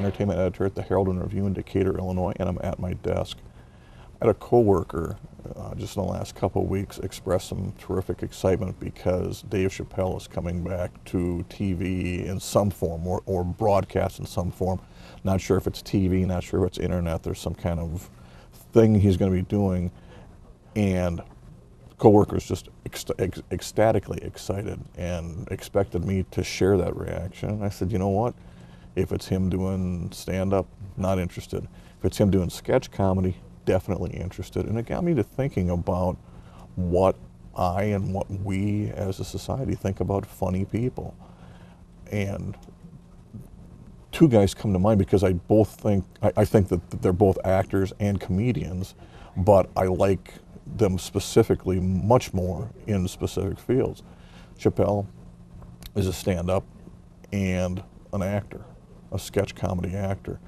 entertainment editor at the Herald and Review in Decatur, Illinois, and I'm at my desk. I had a coworker just in the last couple of weeks express some terrific excitement because Dave Chappelle is coming back to TV in some form or broadcast in some form. Not sure if it's TV, not sure if it's internet. There's some kind of thing he's going to be doing, and coworkers just ecstatically excited and expected me to share that reaction. I said, you know what? If it's him doing stand-up, not interested. If it's him doing sketch comedy, definitely interested. And it got me to thinking about what I and what we as a society think about funny people. And two guys come to mind because I think that they're both actors and comedians, but I like them specifically much more in specific fields. Chappelle is a stand-up and an actor, a sketch comedy actor.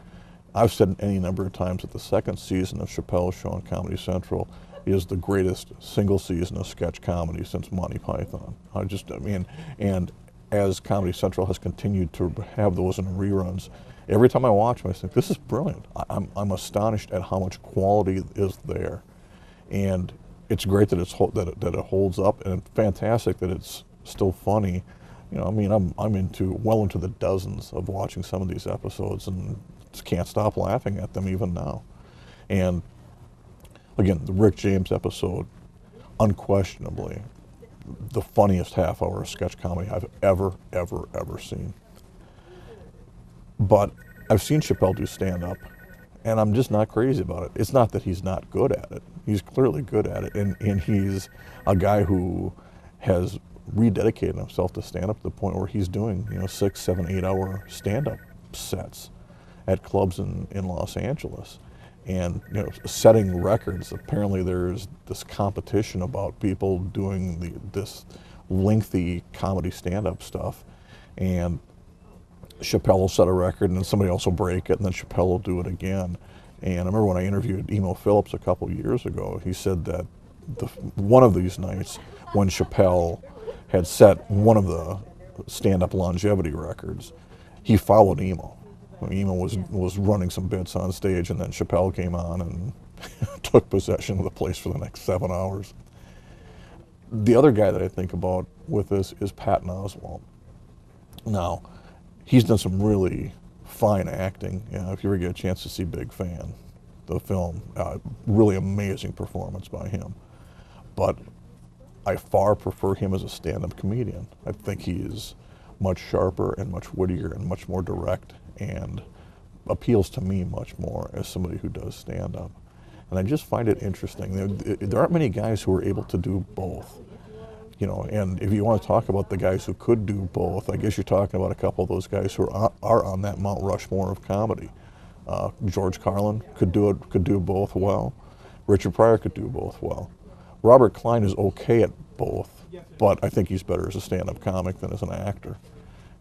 I've said any number of times that the second season of Chappelle's Show on Comedy Central is the greatest single season of sketch comedy since Monty Python. And as Comedy Central has continued to have those in reruns, every time I watch them, I think, this is brilliant. I'm astonished at how much quality is there. And it's great that it holds up, and fantastic that it's still funny. You know, I mean, I'm well into the dozens of watching some of these episodes, and just can't stop laughing at them even now. And again, the Rick James episode, unquestionably the funniest half hour of sketch comedy I've ever seen. But I've seen Chappelle do stand-up, and I'm just not crazy about it. It's not that he's not good at it. He's clearly good at it, and he's a guy who has rededicated himself to stand-up to the point where he's doing 6, 7, 8 hour stand-up sets at clubs in Los Angeles, and setting records. Apparently there's this competition about people doing this lengthy comedy stand-up stuff, and Chappelle will set a record, and then somebody else will break it, and then Chappelle will do it again. And I remember when I interviewed Emo Phillips a couple years ago, he said that one of these nights when Chappelle had set one of the stand-up longevity records, he followed Emo. Emo was running some bits on stage, and then Chappelle came on and took possession of the place for the next 7 hours. The other guy that I think about with this is Patton Oswalt. Now, he's done some really fine acting. If you ever get a chance to see Big Fan, the film, really amazing performance by him. But I far prefer him as a stand-up comedian. I think he is much sharper and much wittier and much more direct, and appeals to me much more as somebody who does stand-up. And I just find it interesting. There aren't many guys who are able to do both. And if you want to talk about the guys who could do both, I guess you're talking about a couple of those guys who are on that Mount Rushmore of comedy. George Carlin could do both well. Richard Pryor could do both well. Robert Klein is okay at both, but I think he's better as a stand-up comic than as an actor.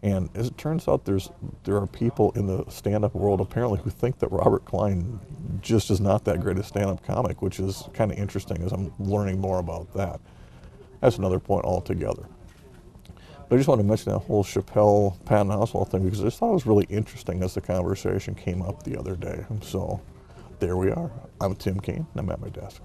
And as it turns out, there are people in the stand-up world apparently who think that Robert Klein just is not that great a stand-up comic, which is kind of interesting as I'm learning more about that. That's another point altogether. But I just want to mention that whole Chappelle, Patton Oswalt thing because I just thought it was really interesting as the conversation came up the other day. So there we are. I'm Tim Kaine, and I'm at my desk.